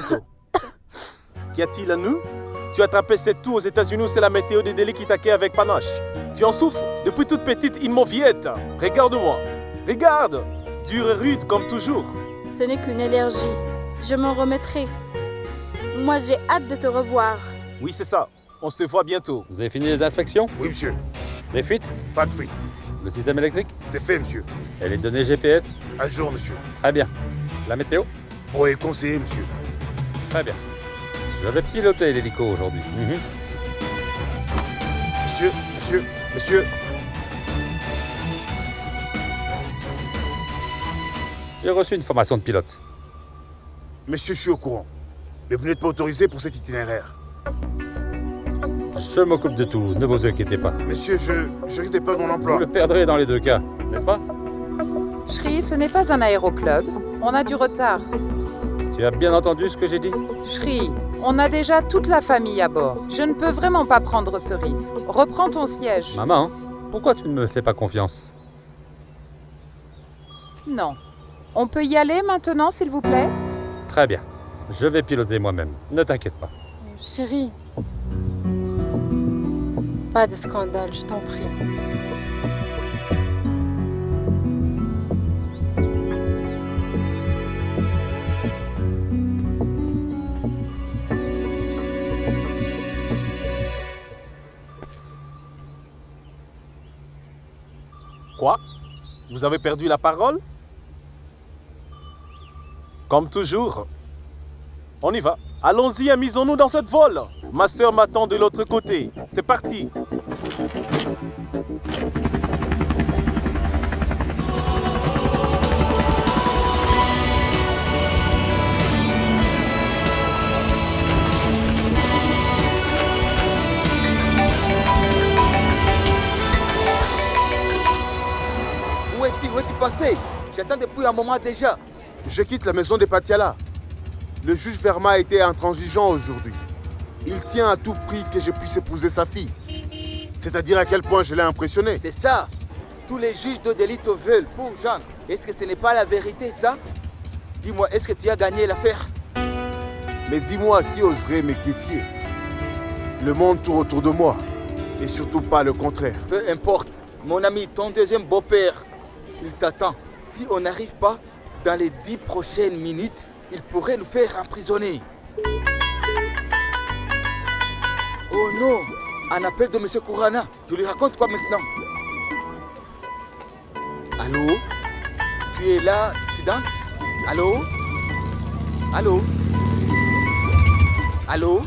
bientôt. Qu'y a-t-il à nous? Tu as attrapé cette toux aux États-Unis où c'est la météo des délits qui t'accueille avec panache. Tu en souffres depuis toute petite immoviette. Regarde-moi. Regarde. Dure et rude comme toujours. Ce n'est qu'une allergie. Je m'en remettrai. Moi, j'ai hâte de te revoir. Oui, c'est ça. On se voit bientôt. Vous avez fini les inspections? Oui, monsieur. Les fuites? Pas de fuite. Le système électrique? C'est fait, monsieur. Et les données GPS? À jour, monsieur. Très bien. La météo? Oui, conseiller, monsieur. Très bien. Je vais piloter l'hélico aujourd'hui. Monsieur. J'ai reçu une formation de pilote. Monsieur, je suis au courant. Mais vous n'êtes pas autorisé pour cet itinéraire. Je m'occupe de tout, ne vous inquiétez pas. Monsieur, je risque de perdre mon Vous emploi. le perdrez dans les deux cas, n'est-ce pas? Shri, ce n'est pas un aéroclub. On a du retard. Tu as bien entendu ce que j'ai dit? Shri, on a déjà toute la famille à bord. Je ne peux vraiment pas prendre ce risque. Reprends ton siège. Maman, pourquoi tu ne me fais pas confiance? Non. On peut y aller maintenant, s'il vous plaît? Très bien. Je vais piloter moi-même. Ne t'inquiète pas. Chérie. Pas de scandale, je t'en prie. Quoi? Vous avez perdu la parole? Comme toujours. On y va. Allons-y, amusons-nous dans cette vol. Ma sœur m'attend de l'autre côté. C'est parti. Où es-tu passé? J'attends depuis un moment déjà. Je quitte la maison des Patiala. Le juge Verma a été intransigeant aujourd'hui. Il tient à tout prix que je puisse épouser sa fille. C'est-à-dire à quel point je l'ai impressionné. C'est ça. Tous les juges de délit te veulent pour Jean. Est-ce que ce n'est pas la vérité, ça? Dis-moi, est-ce que tu as gagné l'affaire? Mais dis-moi, qui oserait me défier? Le monde tourne autour de moi. Et surtout pas le contraire. Peu importe. Mon ami, ton deuxième beau-père, il t'attend. Si on n'arrive pas, dans les 10 prochaines minutes, il pourrait nous faire emprisonner. Oh non! Un appel de M. Kourana. Je lui raconte quoi maintenant? Allô? Tu es là, Sidan? Allô? Allô? Allô?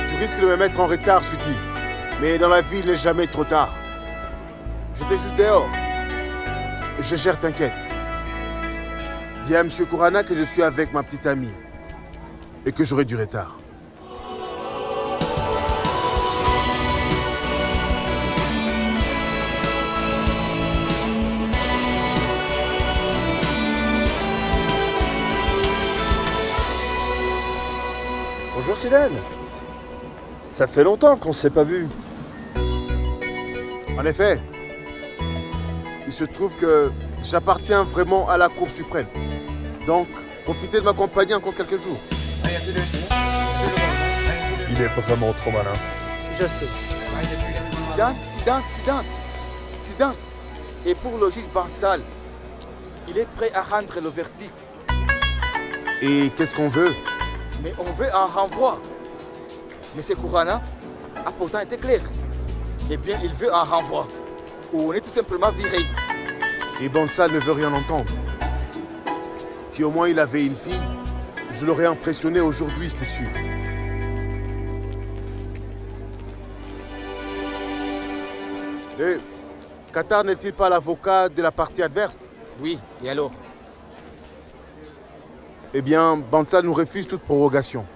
Tu risques de me mettre en retard, Suti. Mais dans la vie, il n'est jamais trop tard. J'étais juste dehors. Je gère, t'inquiète. Dis à M. Kourana que je suis avec ma petite amie. Et que j'aurai du retard. Bonjour Sidan. Ça fait longtemps qu'on ne s'est pas vu. En effet, il se trouve que j'appartiens vraiment à la Cour suprême. Donc, profitez de m'accompagner encore quelques jours. Il est vraiment trop malin. Je sais. Sidan. Et pour le juge Bansal, il est prêt à rendre le verdict. Et qu'est-ce qu'on veut? Mais on veut un renvoi. Monsieur Kourana a pourtant été clair. Eh bien, il veut un renvoi. Ou on est tout simplement viré. Et Bansal ne veut rien entendre. Si au moins il avait une fille, je l'aurais impressionné aujourd'hui, c'est sûr. Et Qatar n'est-il pas l'avocat de la partie adverse? Oui, et alors? Eh bien, Bansal nous refuse toute prorogation.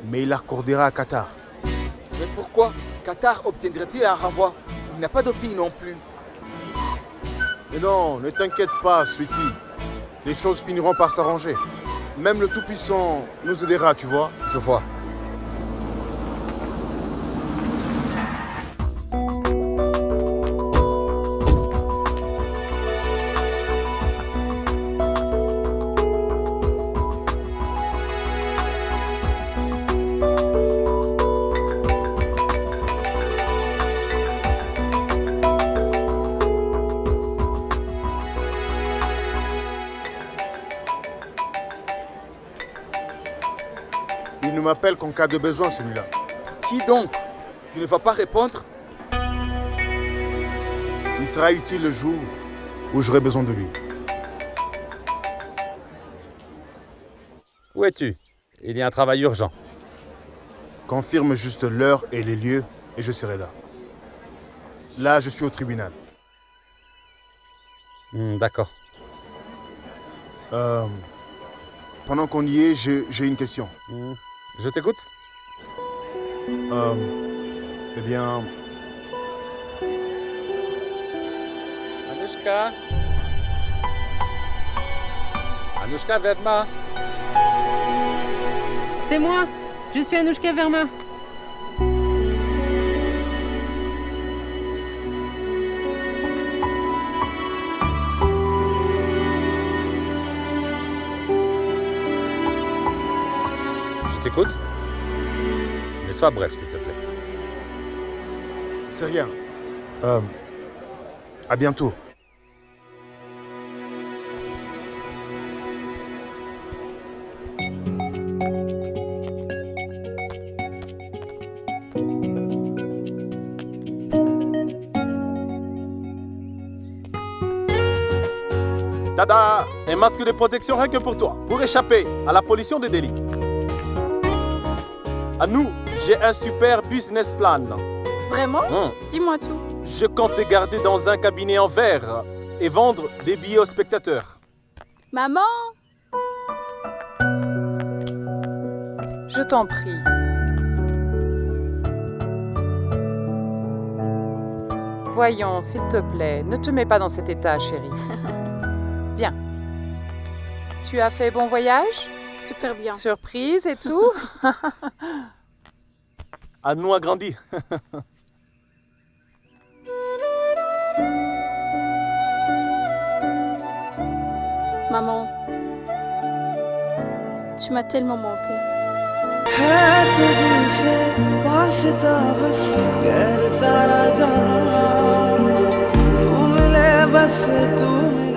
Mais il l'accordera à Qatar. Mais pourquoi Qatar obtiendrait-il un renvoi? Il n'a pas de fille non plus. Mais non, ne t'inquiète pas, Sweetie. Les choses finiront par s'arranger. Même le Tout-Puissant nous aidera, tu vois. Je vois. m'appelle qu'en cas de besoin, celui-là. Qui donc? Tu ne vas pas répondre? Il sera utile le jour où j'aurai besoin de lui. Où es-tu? Il y a un travail urgent. Confirme juste l'heure et les lieux et je serai là. Là, je suis au tribunal. D'accord. Pendant qu'on y est, j'ai une question. Je t'écoute. Eh bien, Anushka? Anushka Verma? C'est moi, je suis Anushka Verma. Je t'écoute. Mais sois bref, s'il te plaît. c'est rien. À bientôt. Tada! Un masque de protection rien que pour toi, pour échapper à la pollution des délits. À nous, j'ai un super business plan. Vraiment? Dis-moi tout. Je compte te garder dans un cabinet en verre et vendre des billets aux spectateurs. Maman? Je t'en prie. Voyons, s'il te plaît, ne te mets pas dans cet état, chérie. Bien. Tu as fait bon voyage? Super bien. Surprise et tout? À nous a grandi. Maman, tu m'as tellement manqué. है तुझसे वास्ता बस गैर सारा जहां तू मिले बस तू मिले